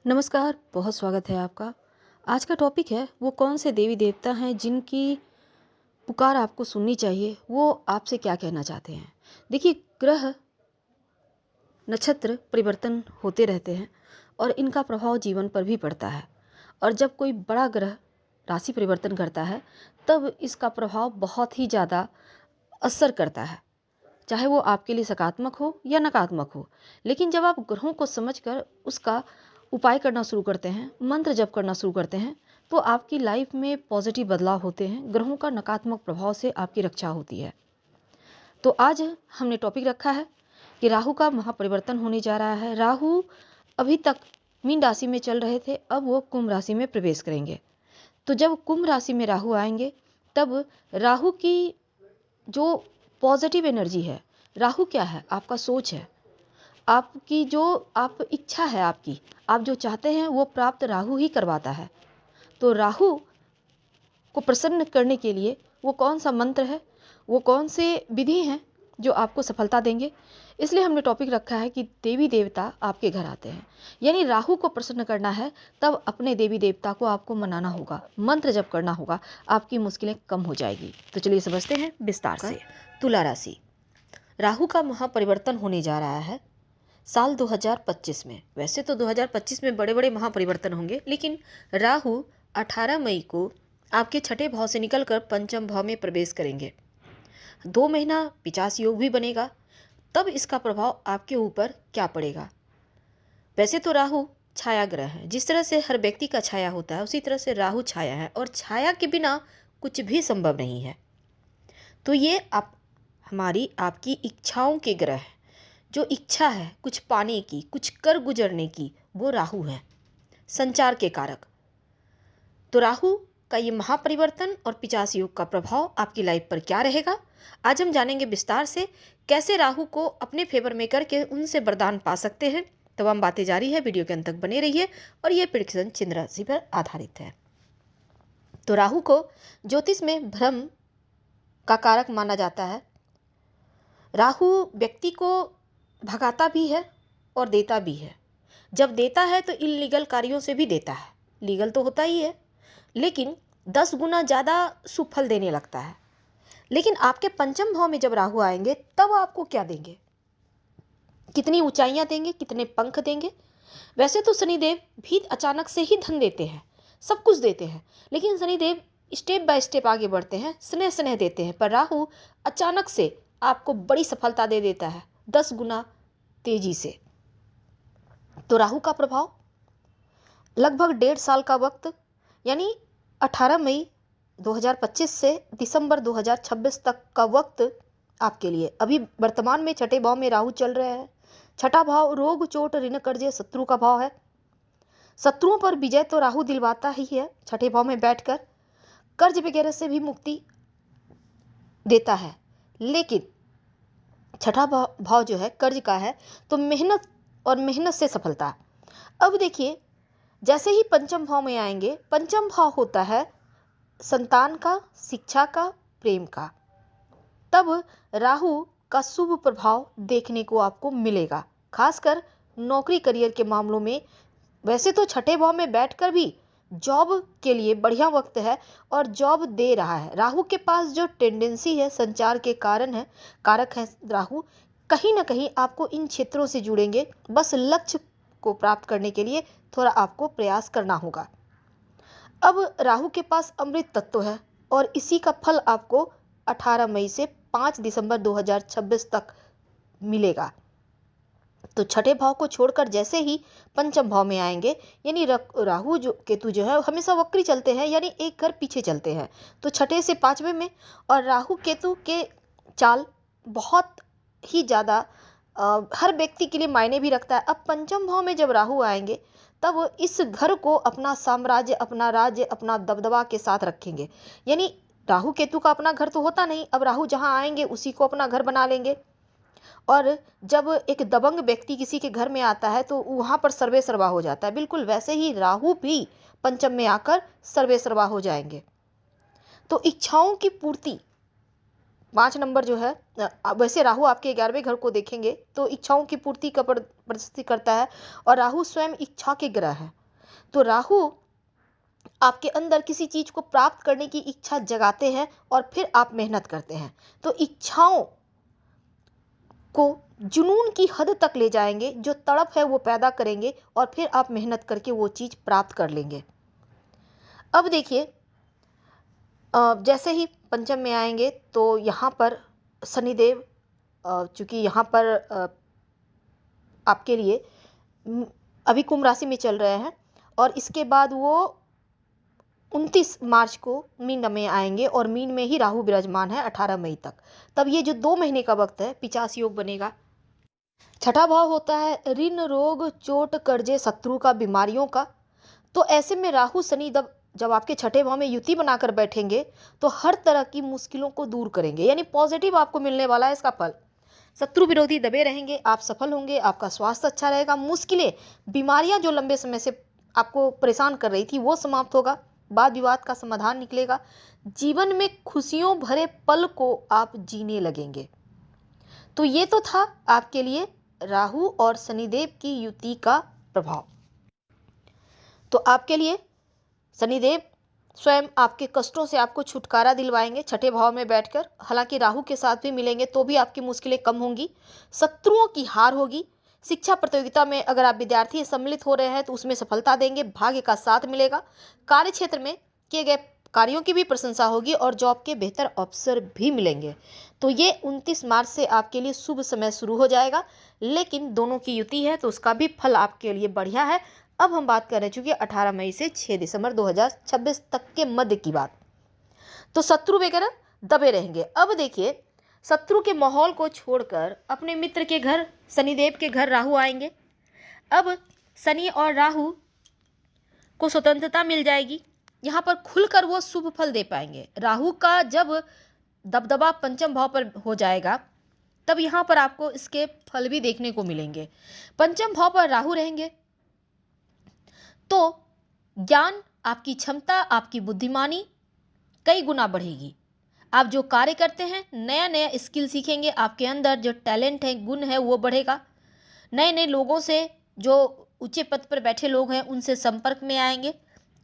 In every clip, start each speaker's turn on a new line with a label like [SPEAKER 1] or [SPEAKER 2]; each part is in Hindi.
[SPEAKER 1] नमस्कार, बहुत स्वागत है आपका। आज का टॉपिक है वो कौन से देवी देवता हैं जिनकी पुकार आपको सुननी चाहिए, वो आपसे क्या कहना चाहते हैं। देखिए, ग्रह नक्षत्र परिवर्तन होते रहते हैं और इनका प्रभाव जीवन पर भी पड़ता है। और जब कोई बड़ा ग्रह राशि परिवर्तन करता है तब इसका प्रभाव बहुत ही ज़्यादा असर करता है, चाहे वो आपके लिए सकारात्मक हो या नकारात्मक हो। लेकिन जब आप ग्रहों को समझकर उसका उपाय करना शुरू करते हैं, मंत्र जप करना शुरू करते हैं, तो आपकी लाइफ में पॉजिटिव बदलाव होते हैं। ग्रहों का नकारात्मक प्रभाव से आपकी रक्षा होती है। तो आज हमने टॉपिक रखा है कि राहु का महापरिवर्तन होने जा रहा है। राहु अभी तक मीन राशि में चल रहे थे, अब वो कुंभ राशि में प्रवेश करेंगे। तो जब कुंभ राशि में राहु आएंगे तब राहु की जो पॉजिटिव एनर्जी है, राहु क्या है? आपका सोच है, आपकी जो आप इच्छा है, आपकी आप जो चाहते हैं वो प्राप्त राहु ही करवाता है। तो राहु को प्रसन्न करने के लिए वो कौन सा मंत्र है, वो कौन से विधि हैं जो आपको सफलता देंगे। इसलिए हमने टॉपिक रखा है कि देवी देवता आपके घर आते हैं, यानी राहु को प्रसन्न करना है तब अपने देवी देवता को आपको मनाना होगा, मंत्र जप करना होगा, आपकी मुश्किलें कम हो जाएगी। तो चलिए समझते हैं विस्तार से। तुला राशि, राहु का महापरिवर्तन होने जा रहा है साल 2025 में। वैसे तो 2025 में बड़े बड़े महापरिवर्तन होंगे, लेकिन राहु 18 मई को आपके छठे भाव से निकलकर पंचम भाव में प्रवेश करेंगे। 2 महीना पिचास योग भी बनेगा, तब इसका प्रभाव आपके ऊपर क्या पड़ेगा। वैसे तो राहु छाया ग्रह है, जिस तरह से हर व्यक्ति का छाया होता है उसी तरह से राहु छाया है, और छाया के बिना कुछ भी संभव नहीं है। तो ये आप हमारी आपकी इच्छाओं के ग्रह हैं। जो इच्छा है कुछ पाने की, कुछ कर गुजरने की, वो राहु है, संचार के कारक। तो राहु का ये महापरिवर्तन और 50 योग का प्रभाव आपकी लाइफ पर क्या रहेगा, आज हम जानेंगे विस्तार से। कैसे राहु को अपने फेवर में करके उनसे वरदान पा सकते हैं। तमाम बातें जारी है, वीडियो के अंत तक बने रहिए। और ये प्रेडिक्शन चिन्ह राशि पर आधारित है। तो राहु को ज्योतिष में भ्रम का कारक माना जाता है। राहु व्यक्ति को भगाता भी है और देता भी है। जब देता है तो इल्लीगल कार्यों से भी देता है, लीगल तो होता ही है, लेकिन 10 गुना ज़्यादा शुभ फल देने लगता है। लेकिन आपके पंचम भाव में जब राहु आएंगे तब आपको क्या देंगे, कितनी ऊंचाइयां देंगे, कितने पंख देंगे। वैसे तो शनिदेव भी अचानक से ही धन देते हैं, सब कुछ देते हैं, लेकिन शनिदेव स्टेप बाय स्टेप आगे बढ़ते हैं, स्नेह स्नेह देते हैं। पर राहु अचानक से आपको बड़ी सफलता दे देता है, 10 गुना तेजी से। तो राहु का प्रभाव लगभग 1.5 साल का वक्त, यानी 18 मई 2025 से दिसंबर 2026 तक का वक्त आपके लिए। अभी वर्तमान में छठे भाव में राहु चल रहे हैं। छठा भाव रोग चोट ऋण कर्जे शत्रु का भाव है। शत्रुओं पर विजय तो राहु दिलवाता ही है, छठे भाव में बैठकर कर्ज वगैरह से भी मुक्ति देता है। लेकिन छठा भाव जो है कर्ज का है, तो मेहनत और मेहनत से सफलता। अब देखिए, जैसे ही पंचम भाव में आएंगे, पंचम भाव होता है संतान का, शिक्षा का, प्रेम का। तब राहु का शुभ प्रभाव देखने को आपको मिलेगा, खासकर नौकरी करियर के मामलों में। वैसे तो छठे भाव में बैठकर भी जॉब के लिए बढ़िया वक्त है और जॉब दे रहा है। राहु के पास जो टेंडेंसी है, संचार के कारण है, कारक है राहु, कहीं ना कहीं आपको इन क्षेत्रों से जुड़ेंगे। बस लक्ष्य को प्राप्त करने के लिए थोड़ा आपको प्रयास करना होगा। अब राहु के पास अमृत तत्व है और इसी का फल आपको 18 मई से 5 दिसंबर 2026 तक मिलेगा। तो छठे भाव को छोड़कर जैसे ही पंचम भाव में आएंगे, यानी राहु जो केतु जो है हमेशा वक्री चलते हैं, यानी एक घर पीछे चलते हैं। तो छठे से पांचवें में, और राहु केतु के चाल बहुत ही ज़्यादा हर व्यक्ति के लिए मायने भी रखता है। अब पंचम भाव में जब राहु आएंगे तब इस घर को अपना साम्राज्य, अपना राज्य, अपना दबदबा के साथ रखेंगे। यानी राहु केतु का अपना घर तो होता नहीं, अब राहु जहाँ आएंगे उसी को अपना घर बना लेंगे। और जब एक दबंग व्यक्ति किसी के घर में आता है तो वहाँ पर सर्वे सर्वा हो जाता है, बिल्कुल वैसे ही राहु भी पंचम में आकर सर्वे सर्वा हो जाएंगे। तो इच्छाओं की पूर्ति 5 नंबर जो है, वैसे राहु आपके 11वें घर को देखेंगे तो इच्छाओं की पूर्ति का प्रदर्शित करता है, और राहु स्वयं इच्छा के ग्रह है। तो राहु आपके अंदर किसी चीज को प्राप्त करने की इच्छा जगाते हैं और फिर आप मेहनत करते हैं, तो इच्छाओं को जुनून की हद तक ले जाएंगे, जो तड़प है वो पैदा करेंगे और फिर आप मेहनत करके वो चीज प्राप्त कर लेंगे। अब देखिए, जैसे ही पंचम में आएंगे तो यहाँ पर शनिदेव, चूंकि यहाँ पर आपके लिए अभी कुंभ राशि में चल रहे हैं और इसके बाद वो 29 मार्च को मीन में आएंगे और मीन में ही राहु विराजमान है 18 मई तक। तब ये जो 2 महीने का वक्त है, 50 योग बनेगा। छठा भाव होता है ऋण, रोग, चोट, कर्जे, शत्रु का, बीमारियों का। तो ऐसे में राहु शनि जब आपके छठे भाव में युति बनाकर बैठेंगे तो हर तरह की मुश्किलों को दूर करेंगे, यानी पॉजिटिव आपको मिलने वाला है इसका फल। शत्रु विरोधी दबे रहेंगे, आप सफल होंगे, आपका स्वास्थ्य अच्छा रहेगा, मुश्किलें, बीमारियां जो लंबे समय से आपको परेशान कर रही थी वो समाप्त होगा, वाद विवाद का समाधान निकलेगा, जीवन में खुशियों भरे पल को आप जीने लगेंगे। तो ये तो था आपके लिए राहु और शनिदेव की युति का प्रभाव। तो आपके लिए शनिदेव स्वयं आपके कष्टों से आपको छुटकारा दिलवाएंगे छठे भाव में बैठकर। हालांकि राहु के साथ भी मिलेंगे तो भी आपकी मुश्किलें कम होंगी, शत्रुओं की हार होगी। शिक्षा प्रतियोगिता में अगर आप विद्यार्थी सम्मिलित हो रहे हैं तो उसमें सफलता देंगे, भाग्य का साथ मिलेगा। कार्य क्षेत्र में किए गए कार्यों की भी प्रशंसा होगी और जॉब के बेहतर अवसर भी मिलेंगे। तो ये 29 मार्च से आपके लिए शुभ समय शुरू हो जाएगा, लेकिन दोनों की युति है तो उसका भी फल आपके लिए बढ़िया है। अब हम बात कर रहे चूंकि 18 मई से 6 दिसंबर 2026 तक के मध्य की बात, तो शत्रु वगैरह दबे रहेंगे। अब देखिए, शत्रु के माहौल को छोड़कर अपने मित्र के घर, शनिदेव के घर राहु आएंगे। अब शनि और राहु को स्वतंत्रता मिल जाएगी, यहाँ पर खुलकर वो शुभ फल दे पाएंगे। राहु का जब दबदबा पंचम भाव पर हो जाएगा तब यहाँ पर आपको इसके फल भी देखने को मिलेंगे। पंचम भाव पर राहु रहेंगे तो ज्ञान, आपकी क्षमता, आपकी बुद्धिमानी कई गुना बढ़ेगी। आप जो कार्य करते हैं नया नया स्किल सीखेंगे, आपके अंदर जो टैलेंट है, गुण है वो बढ़ेगा। नए नए लोगों से, जो ऊंचे पद पर बैठे लोग हैं उनसे संपर्क में आएंगे।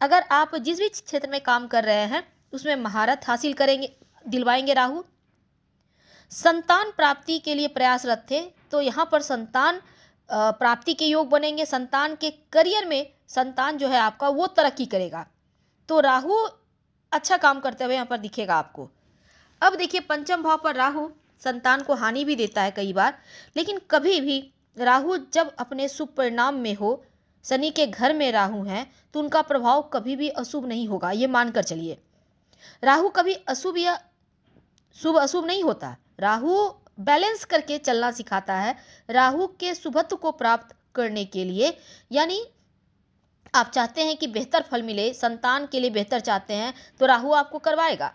[SPEAKER 1] अगर आप जिस भी क्षेत्र में काम कर रहे हैं उसमें महारत हासिल करेंगे, दिलवाएंगे राहु। संतान प्राप्ति के लिए प्रयासरत थे तो यहाँ पर संतान प्राप्ति के योग बनेंगे। संतान के करियर में संतान जो है आपका वो तरक्की करेगा, तो राहु अच्छा काम करते हुए यहाँ पर दिखेगा आपको। अब देखिए, पंचम भाव पर राहु संतान को हानि भी देता है कई बार, लेकिन कभी भी राहु जब अपने शुभ परिणाम में हो, शनि के घर में राहु हैं तो उनका प्रभाव कभी भी अशुभ नहीं होगा, ये मानकर चलिए। राहु कभी अशुभ या शुभ अशुभ नहीं होता, राहु बैलेंस करके चलना सिखाता है। राहु के शुभत्व को प्राप्त करने के लिए, यानी आप चाहते हैं कि बेहतर फल मिले, संतान के लिए बेहतर चाहते हैं तो राहु आपको करवाएगा,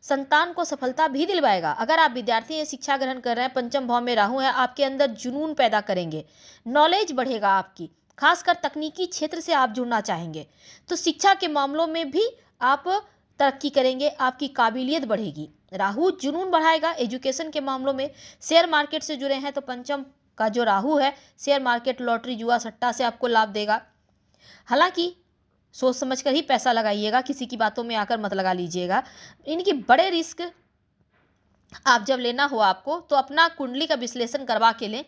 [SPEAKER 1] संतान को सफलता भी दिलवाएगा। अगर आप विद्यार्थी हैं, शिक्षा ग्रहण कर रहे हैं, पंचम भाव में राहु है, आपके अंदर जुनून पैदा करेंगे, नॉलेज बढ़ेगा आपकी, खासकर तकनीकी क्षेत्र से आप जुड़ना चाहेंगे तो शिक्षा के मामलों में भी आप तरक्की करेंगे, आपकी काबिलियत बढ़ेगी। राहु जुनून बढ़ाएगा एजुकेशन के मामलों में। शेयर मार्केट से जुड़े हैं तो पंचम का जो राहु है शेयर मार्केट, लॉटरी, जुआ, सट्टा से आपको लाभ देगा। हालांकि सोच समझकर ही पैसा लगाइएगा, किसी की बातों में आकर मत लगा लीजिएगा। इनकी बड़े रिस्क आप जब लेना हो आपको तो अपना कुंडली का विश्लेषण करवा के लें।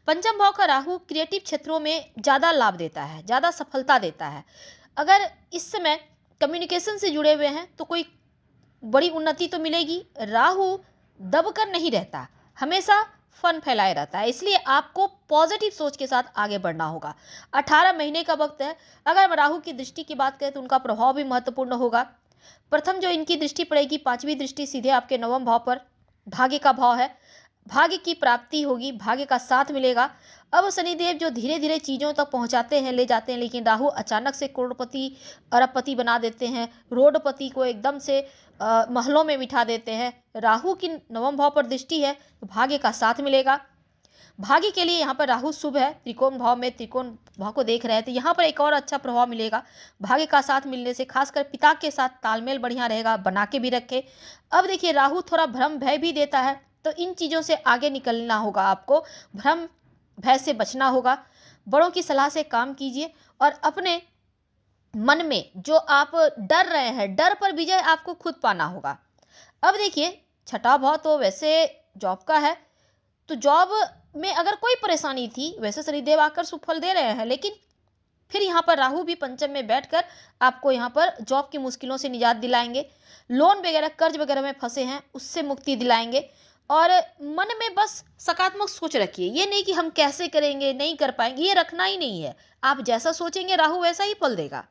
[SPEAKER 1] पंचम भाव का राहु क्रिएटिव क्षेत्रों में ज़्यादा लाभ देता है, ज़्यादा सफलता देता है। अगर इस समय कम्युनिकेशन से जुड़े हुए हैं तो कोई बड़ी उन्नति तो मिलेगी। राहु दबकर नहीं रहता, हमेशा फन फैलाए रहता है, इसलिए आपको पॉजिटिव सोच के साथ आगे बढ़ना होगा। 18 महीने का वक्त है। अगर राहु की दृष्टि की बात करें तो उनका प्रभाव भी महत्वपूर्ण होगा। प्रथम जो इनकी दृष्टि पड़ेगी, 5वीं दृष्टि सीधे आपके नवम भाव पर, भाग्य का भाव है, भाग्य की प्राप्ति होगी, भाग्य का साथ मिलेगा। अब शनिदेव जो धीरे धीरे चीज़ों तक पहुंचाते हैं, ले जाते हैं, लेकिन राहु अचानक से करोड़पति, अरबपति बना देते हैं, रोडपति को एकदम से महलों में बिठा देते हैं। राहु की नवम भाव पर दृष्टि है तो भाग्य का साथ मिलेगा। भाग्य के लिए यहाँ पर राहु शुभ है, त्रिकोण भाव में, त्रिकोण भाव को देख रहे हैं तो यहाँ पर एक और अच्छा प्रभाव मिलेगा। भाग्य का साथ मिलने से खासकर पिता के साथ तालमेल बढ़िया रहेगा, बना के भी रखे। अब देखिए, राहु थोड़ा भ्रम भय भी देता है तो इन चीज़ों से आगे निकलना होगा आपको, भ्रम भय से बचना होगा। बड़ों की सलाह से काम कीजिए और अपने मन में जो आप डर रहे हैं, डर पर विजय आपको खुद पाना होगा। अब देखिए, छठा भाव तो वैसे जॉब का है, तो जॉब में अगर कोई परेशानी थी, वैसे शनिदेव आकर सुफल दे रहे हैं, लेकिन फिर यहाँ पर राहु भी पंचम में बैठकर आपको यहाँ पर जॉब की मुश्किलों से निजात दिलाएंगे। लोन वगैरह, कर्ज वगैरह में फंसे हैं, उससे मुक्ति दिलाएंगे। और मन में बस सकारात्मक सोच रखिए, ये नहीं कि हम कैसे करेंगे, नहीं कर पाएंगे, ये रखना ही नहीं है। आप जैसा सोचेंगे राहु वैसा ही फल देगा।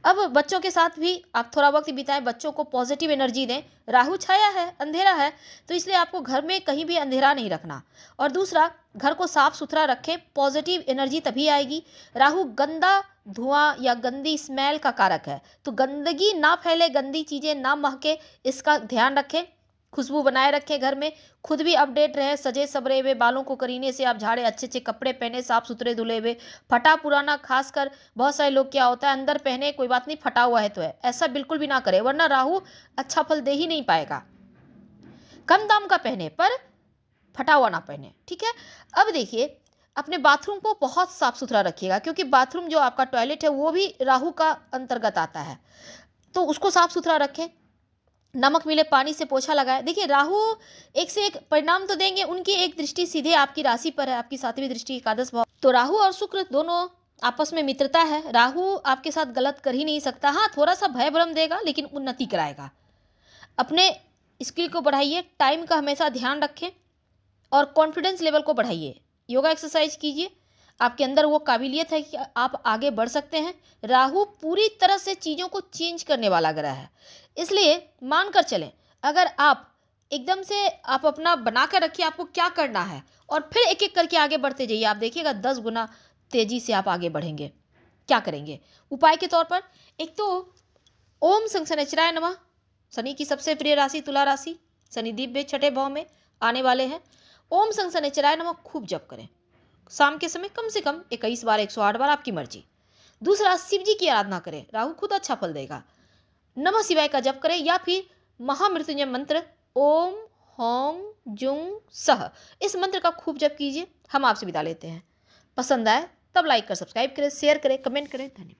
[SPEAKER 1] अब बच्चों के साथ भी आप थोड़ा वक्त बिताएं, बच्चों को पॉजिटिव एनर्जी दें। राहु छाया है, अंधेरा है, तो इसलिए आपको घर में कहीं भी अंधेरा नहीं रखना। और दूसरा, घर को साफ सुथरा रखें, पॉजिटिव एनर्जी तभी आएगी। राहु गंदा धुआं या गंदी स्मेल का कारक है, तो गंदगी ना फैले, गंदी चीज़ें ना महके, इसका ध्यान रखें। खुशबू बनाए रखें घर में, खुद भी अपडेट रहें, सजे सबरे हुए, बालों को करीने से आप झाड़े, अच्छे अच्छे कपड़े पहने, साफ सुथरे धुले हुए। फटा पुराना, खासकर बहुत सारे लोग क्या होता है, अंदर पहने कोई बात नहीं, फटा हुआ है तो है, ऐसा बिल्कुल भी ना करें, वरना राहु अच्छा फल दे ही नहीं पाएगा। कम दाम का पहने पर फटा हुआ ना पहने, ठीक है। अब देखिए, अपने बाथरूम को बहुत साफ सुथरा रखिएगा, क्योंकि बाथरूम जो आपका टॉयलेट है वो भी राहु का अंतर्गत आता है, तो उसको साफ सुथरा रखें। नमक मिले पानी से पोछा लगाए। देखिए, राहु एक से एक परिणाम तो देंगे, उनकी एक दृष्टि सीधे आपकी राशि पर है, आपकी सातवीं दृष्टि एकादश भाव। तो राहु और शुक्र दोनों आपस में मित्रता है। राहु आपके साथ गलत कर ही नहीं सकता, हाँ थोड़ा सा भय भ्रम देगा, लेकिन उन्नति कराएगा। अपने स्किल को बढ़ाइए, टाइम का हमेशा ध्यान रखें और कॉन्फिडेंस लेवल को बढ़ाइए। योगा एक्सरसाइज कीजिए, आपके अंदर वो काबिलियत है कि आप आगे बढ़ सकते हैं। राहु पूरी तरह से चीज़ों को चेंज करने वाला ग्रह है, इसलिए मानकर चलें। अगर आप एकदम से आप अपना बना कर रखिए आपको क्या करना है, और फिर एक एक करके आगे बढ़ते जाइए, आप देखिएगा 10 गुना तेजी से आप आगे बढ़ेंगे। क्या करेंगे उपाय के तौर पर? एक तो ओम शनिश्चराय नमः। शनि की सबसे प्रिय राशि तुला राशि, शनि दिव्य छठे भाव में आने वाले हैं। ओम शनिश्चराय नमः खूब जप करें, शाम के समय कम से कम 21 बार, 108 बार, आपकी मर्जी। दूसरा, शिव जी की आराधना करें, राहु खुद अच्छा फल देगा। नमः शिवाय का जप करें, या फिर महामृत्युंजय मंत्र ओम होम जुंग सह, इस मंत्र का खूब जप कीजिए। हम आपसे विदा लेते हैं। पसंद आए तब लाइक कर, सब्सक्राइब करें, शेयर करें, कमेंट करें। धन्यवाद।